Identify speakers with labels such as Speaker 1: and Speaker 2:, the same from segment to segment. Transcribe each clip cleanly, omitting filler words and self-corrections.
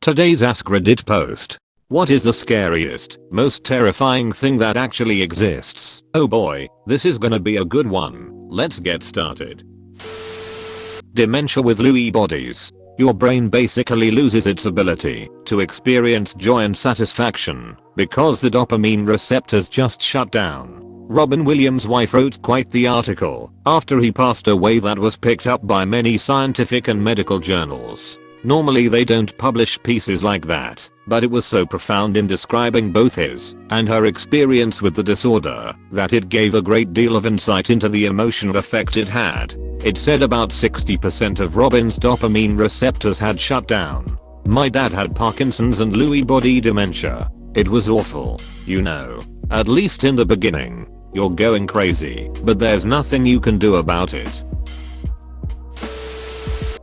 Speaker 1: Today's AskReddit post. What is the scariest, most terrifying thing that actually exists? Oh boy, this is gonna be a good one. Let's get started. Dementia with Lewy bodies. Your brain basically loses its ability to experience joy and satisfaction because the dopamine receptors just shut down. Robin Williams' wife wrote quite the article after he passed away that was picked up by many scientific and medical journals. Normally they don't publish pieces like that, but it was so profound in describing both his and her experience with the disorder that it gave a great deal of insight into the emotional effect it had. It said about 60% of Robin's dopamine receptors had shut down. My dad had Parkinson's and Lewy body dementia. It was awful, you know. At least in the beginning. You're going crazy, but there's nothing you can do about it.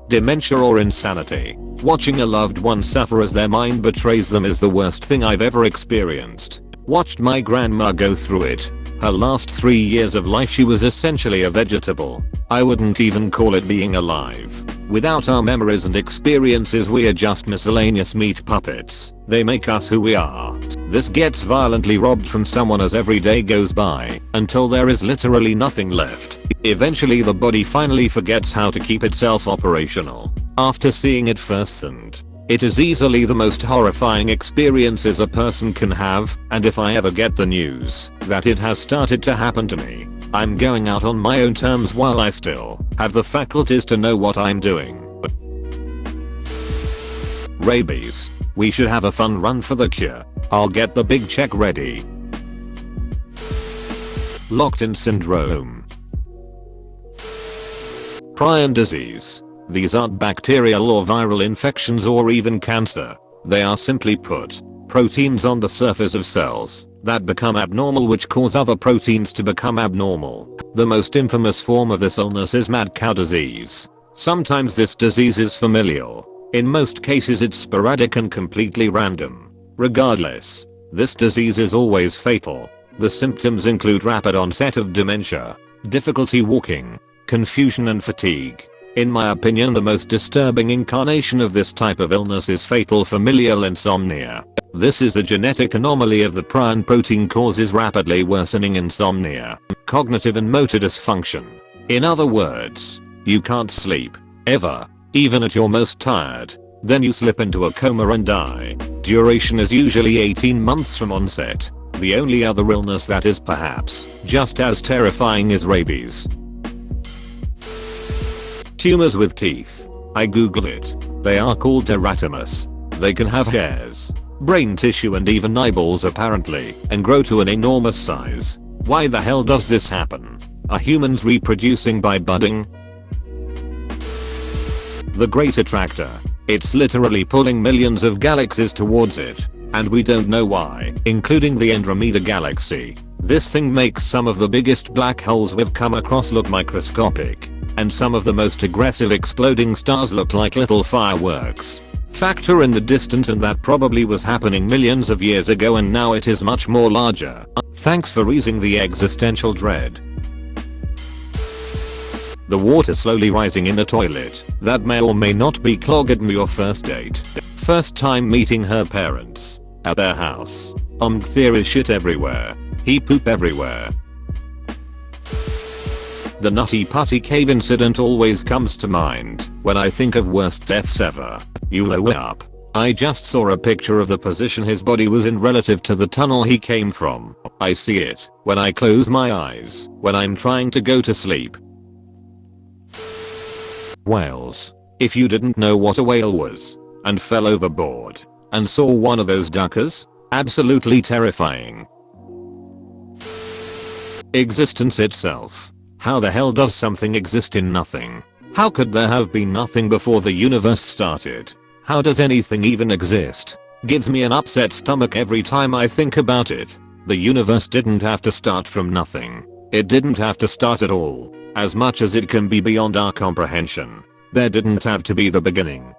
Speaker 1: Dementia or insanity. Watching a loved one suffer as their mind betrays them is the worst thing I've ever experienced. Watched my grandma go through it. Her last 3 years of life she was essentially a vegetable. I wouldn't even call it being alive. Without our memories and experiences we are just miscellaneous meat puppets. They make us who we are. This gets violently robbed from someone as every day goes by, until there is literally nothing left. Eventually the body finally forgets how to keep itself operational. After seeing it firsthand, it is easily the most horrifying experiences a person can have, and if I ever get the news that it has started to happen to me, I'm going out on my own terms while I still have the faculties to know what I'm doing. Rabies. We should have a fun run for the cure. I'll get the big check ready. Locked-in syndrome. Prion disease. These aren't bacterial or viral infections or even cancer. They are simply put, proteins on the surface of cells that become abnormal which cause other proteins to become abnormal. The most infamous form of this illness is mad cow disease. Sometimes this disease is familial. In most cases it's sporadic and completely random. Regardless, this disease is always fatal. The symptoms include rapid onset of dementia, difficulty walking, confusion and fatigue. In my opinion the most disturbing incarnation of this type of illness is fatal familial insomnia. This is a genetic anomaly of the prion protein causes rapidly worsening insomnia, cognitive and motor dysfunction. In other words, you can't sleep, ever, even at your most tired. Then you slip into a coma and die. Duration is usually 18 months from onset. The only other illness that is perhaps just as terrifying is rabies. Tumors with teeth. I googled it. They are called teratomas. They can have hairs, brain tissue and even eyeballs apparently, and grow to an enormous size. Why the hell does this happen? Are humans reproducing by budding? The Great Attractor. It's literally pulling millions of galaxies towards it, and we don't know why, including the Andromeda galaxy. This thing makes some of the biggest black holes we've come across look microscopic, and some of the most aggressive exploding stars look like little fireworks. Factor in the distance and that probably was happening millions of years ago and now it is much more larger. Thanks for easing the existential dread. The water slowly rising in a toilet that may or may not be clogged on your first date. First time meeting her parents. At their house. There is shit everywhere. He poop everywhere. The Nutty Putty Cave incident always comes to mind when I think of worst deaths ever. You blow up. I just saw a picture of the position his body was in relative to the tunnel he came from. I see it when I close my eyes when I'm trying to go to sleep. Whales. If you didn't know what a whale was and fell overboard and saw one of those duckers, absolutely terrifying. Existence itself. How the hell does something exist in nothing? How could there have been nothing before the universe started? How does anything even exist? Gives me an upset stomach every time I think about it. The universe didn't have to start from nothing. It didn't have to start at all. As much as it can be beyond our comprehension. There didn't have to be the beginning.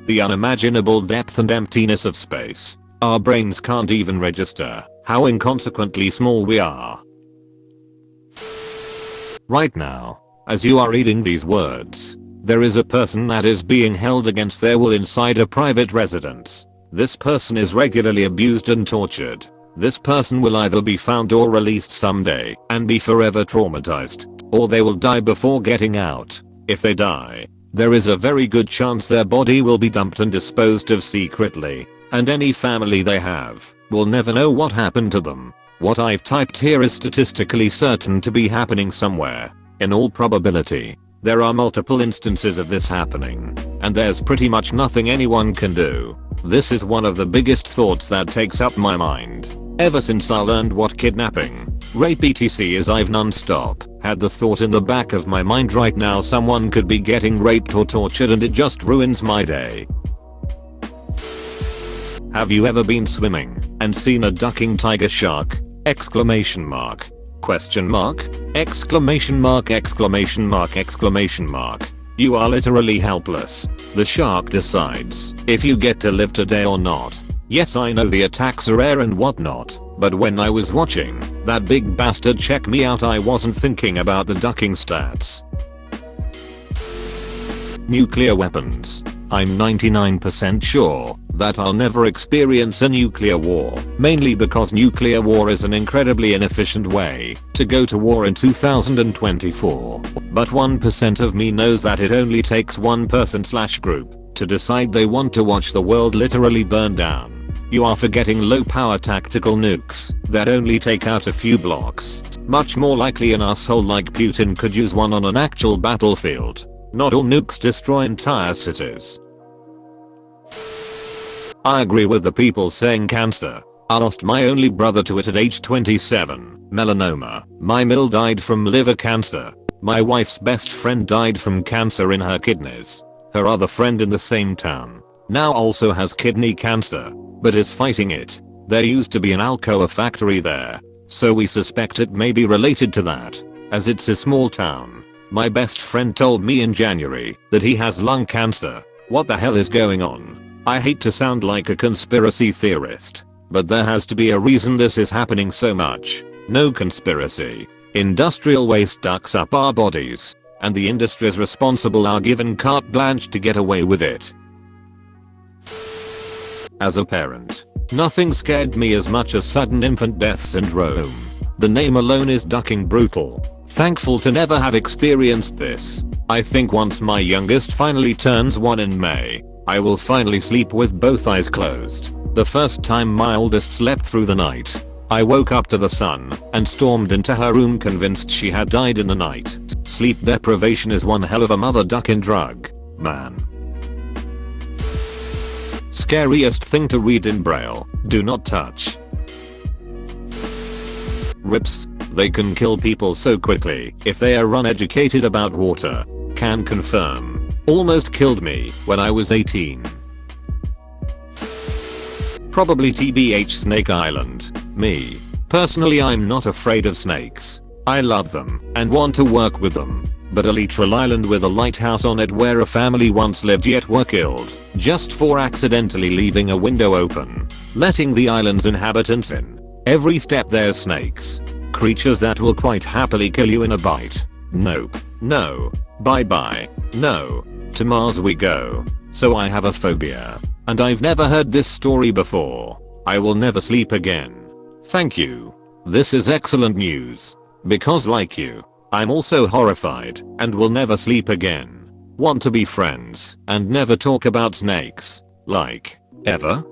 Speaker 1: The unimaginable depth and emptiness of space. Our brains can't even register how inconsequently small we are. Right now, as you are reading these words, There is a person that is being held against their will inside a private residence. This person is regularly abused and tortured. This person will either be found or released someday and be forever traumatized, or they will die before getting out. If they die, there is a very good chance their body will be dumped and disposed of secretly, and any family they have will never know what happened to them. What I've typed here is statistically certain to be happening somewhere. In all probability, there are multiple instances of this happening, and there's pretty much nothing anyone can do. This is one of the biggest thoughts that takes up my mind. Ever since I learned what kidnapping, rape etc is, I've non-stop had the thought in the back of my mind, right now someone could be getting raped or tortured, and it just ruins my day. Have you ever been swimming and seen a ducking tiger shark? Exclamation mark. Question mark? Exclamation mark, exclamation mark, exclamation mark. You are literally helpless. The shark decides if you get to live today or not. Yes, I know the attacks are rare and whatnot, but when I was watching that big bastard check me out, I wasn't thinking about the ducking stats. Nuclear weapons. I'm 99% sure that I'll never experience a nuclear war, mainly because nuclear war is an incredibly inefficient way to go to war in 2024. But 1% of me knows that it only takes one person/group to decide they want to watch the world literally burn down. You are forgetting low power tactical nukes that only take out a few blocks. Much more likely an asshole like Putin could use one on an actual battlefield. Not all nukes destroy entire cities. I agree with the people saying cancer. I lost my only brother to it at age 27, melanoma. My middle died from liver cancer. My wife's best friend died from cancer in her kidneys. Her other friend in the same town now also has kidney cancer, but is fighting it. There used to be an Alcoa factory there, so we suspect it may be related to that, as it's a small town. My best friend told me in January that he has lung cancer. What the hell is going on? I hate to sound like a conspiracy theorist, but there has to be a reason this is happening so much. No conspiracy. Industrial waste ducks up our bodies, and the industries responsible are given carte blanche to get away with it. As a parent, nothing scared me as much as sudden infant death syndrome. The name alone is ducking brutal. Thankful to never have experienced this. I think once my youngest finally turns 1 in May, I will finally sleep with both eyes closed. The first time my oldest slept through the night, I woke up to the sun and stormed into her room convinced she had died in the night. Sleep deprivation is one hell of a mother ducking drug, man. Scariest thing to read in Braille. Do not touch. Rips. They can kill people so quickly if they are uneducated about water. Can confirm. Almost killed me when I was 18. Probably TBH Snake Island. Me. Personally, I'm not afraid of snakes. I love them and want to work with them. But a literal island with a lighthouse on it where a family once lived yet were killed just for accidentally leaving a window open, letting the island's inhabitants in. Every step there's snakes. Creatures that will quite happily kill you in a bite. Nope. No. Bye bye. No. To Mars we go. So I have a phobia. And I've never heard this story before. I will never sleep again. Thank you. This is excellent news. Because like you, I'm also horrified and will never sleep again. Want to be friends and never talk about snakes. Like, ever?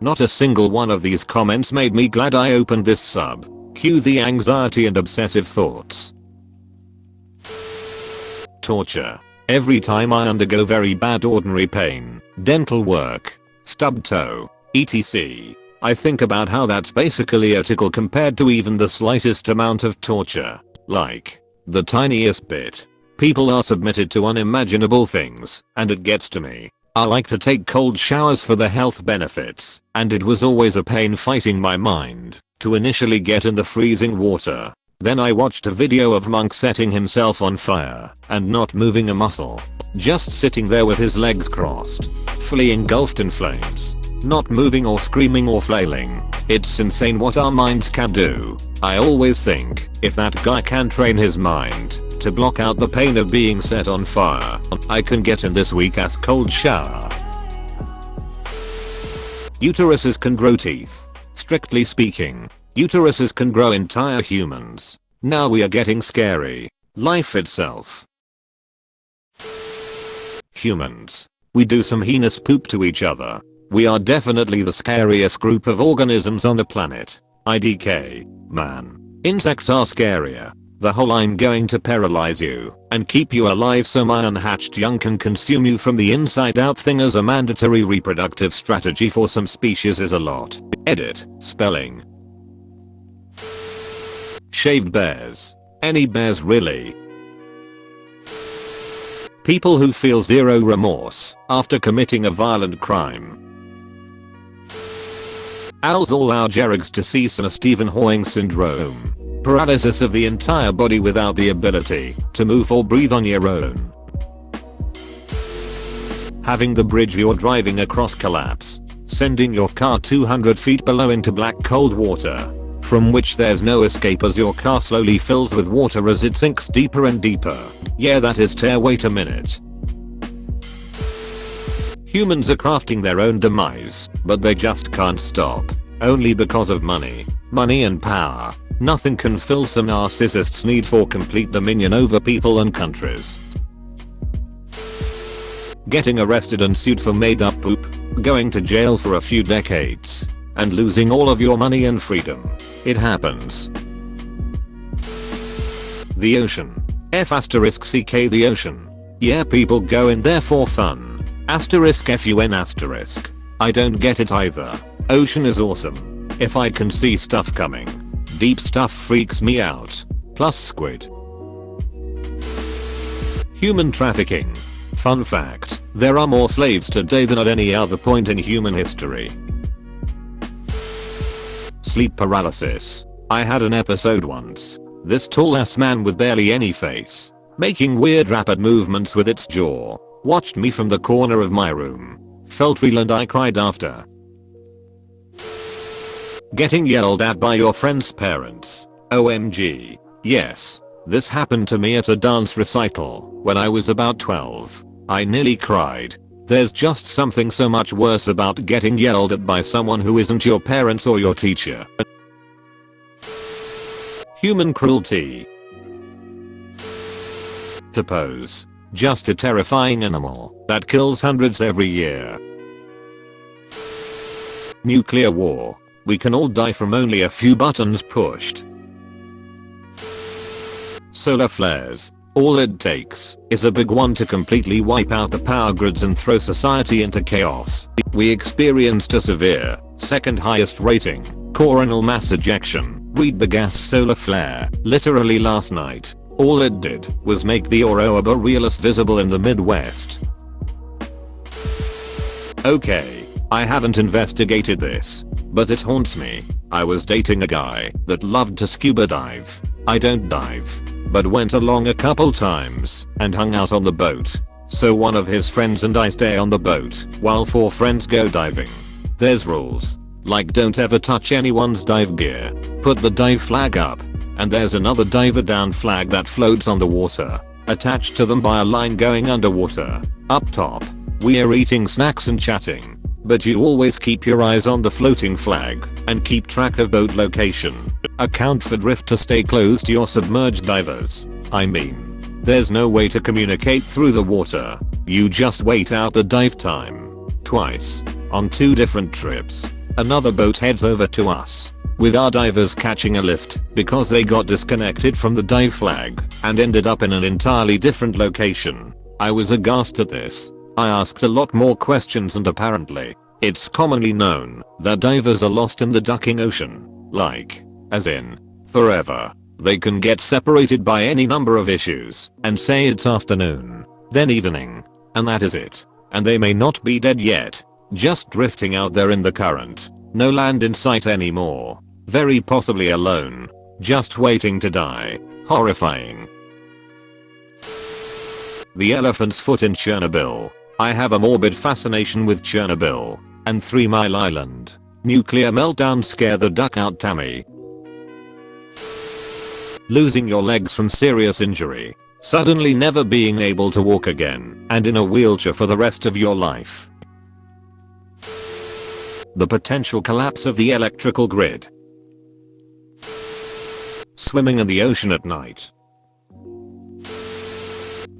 Speaker 1: Not a single one of these comments made me glad I opened this sub. Cue the anxiety and obsessive thoughts. Torture. Every time I undergo very bad ordinary pain, dental work, stubbed toe, etc., I think about how that's basically a tickle compared to even the slightest amount of torture. Like, the tiniest bit. People are submitted to unimaginable things, and it gets to me. I like to take cold showers for the health benefits, and it was always a pain fighting my mind to initially get in the freezing water. Then I watched a video of Monk setting himself on fire and not moving a muscle. Just sitting there with his legs crossed, fully engulfed in flames. Not moving or screaming or flailing. It's insane what our minds can do. I always think, if that guy can train his mind, just to block out the pain of being set on fire. I can get in this weak ass cold shower. Uteruses can grow teeth. Strictly speaking, uteruses can grow entire humans. Now we are getting scary. Life itself. Humans. We do some heinous poop to each other. We are definitely the scariest group of organisms on the planet. IDK. Man. Insects are scarier. The whole "I'm going to paralyze you and keep you alive so my unhatched young can consume you from the inside out" thing as a mandatory reproductive strategy for some species is a lot. Edit. Spelling. Shaved bears. Any bears really? People who feel zero remorse after committing a violent crime. Owls allow Jerrigs to cease and a Stephen Hawking syndrome. Paralysis of the entire body without the ability to move or breathe on your own. Having the bridge you're driving across collapse. Sending your car 200 feet below into black cold water, from which there's no escape as your car slowly fills with water as it sinks deeper and deeper. Yeah, that is tear. Wait a minute. Humans are crafting their own demise, but they just can't stop. Only because of money. Money and power. Nothing can fill some narcissist's need for complete dominion over people and countries. Getting arrested and sued for made up poop. Going to jail for a few decades. And losing all of your money and freedom. It happens. The ocean. F***ck the ocean. Yeah, people go in there for fun. *fun*. I don't get it either. Ocean is awesome. If I can see stuff coming. Deep stuff freaks me out. Plus squid. Human trafficking. Fun fact, there are more slaves today than at any other point in human history. Sleep paralysis. I had an episode once. This tall ass man with barely any face, making weird rapid movements with its jaw, watched me from the corner of my room. Felt real and I cried after. Getting yelled at by your friend's parents. OMG. Yes. This happened to me at a dance recital when I was about 12. I nearly cried. There's just something so much worse about getting yelled at by someone who isn't your parents or your teacher. Human cruelty. Hippos. Just a terrifying animal that kills hundreds every year. Nuclear war. We can all die from only a few buttons pushed. Solar flares. All it takes is a big one to completely wipe out the power grids and throw society into chaos. We experienced a severe, second highest rating, coronal mass ejection. Read the gas solar flare, literally last night. All it did was make the aurora borealis visible in the Midwest. Okay, I haven't investigated this, but it haunts me. I was dating a guy that loved to scuba dive. I don't dive, but went along a couple times and hung out on the boat. So one of his friends and I stay on the boat while 4 friends go diving. There's rules, like don't ever touch anyone's dive gear, put the dive flag up, and there's another diver down flag that floats on the water, attached to them by a line going underwater. Up top, we are eating snacks and chatting. But you always keep your eyes on the floating flag and keep track of boat location. Account for drift to stay close to your submerged divers. I mean, there's no way to communicate through the water. You just wait out the dive time. Twice. On 2 different trips. Another boat heads over to us, with our divers catching a lift because they got disconnected from the dive flag and ended up in an entirely different location. I was aghast at this. I asked a lot more questions and apparently, it's commonly known that divers are lost in the ducking ocean. Like, as in, forever. They can get separated by any number of issues and say it's afternoon, then evening, and that is it. And they may not be dead yet, just drifting out there in the current. No land in sight anymore. Very possibly alone. Just waiting to die. Horrifying. The elephant's foot in Chernobyl. I have a morbid fascination with Chernobyl and 3 Mile Island. Nuclear meltdown scare the duck out Tammy. Losing your legs from serious injury. Suddenly never being able to walk again and in a wheelchair for the rest of your life. The potential collapse of the electrical grid. Swimming in the ocean at night.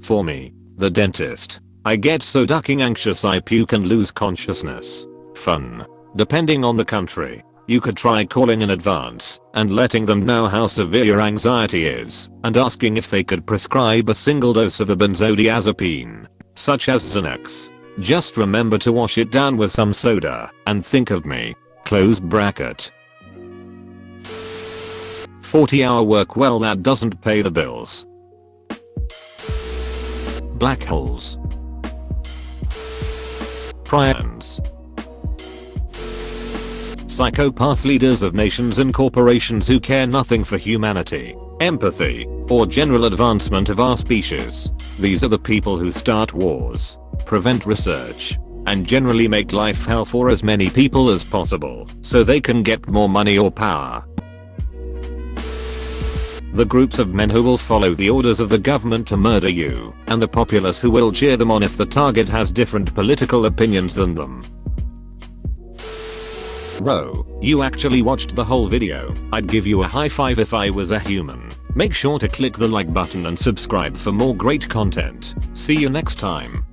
Speaker 1: For me, the dentist. I get so ducking anxious I puke and lose consciousness. Fun. Depending on the country, you could try calling in advance and letting them know how severe your anxiety is and asking if they could prescribe a single dose of a benzodiazepine, such as Xanax. Just remember to wash it down with some soda and think of me. Close bracket. 40-hour work, well that doesn't pay the bills. Black holes. Prions. Psychopath leaders of nations and corporations who care nothing for humanity, empathy, or general advancement of our species. These are the people who start wars, prevent research, and generally make life hell for as many people as possible so they can get more money or power. The groups of men who will follow the orders of the government to murder you, and the populace who will cheer them on if the target has different political opinions than them. Bro, you actually watched the whole video. I'd give you a high five if I was a human. Make sure to click the like button and subscribe for more great content. See you next time.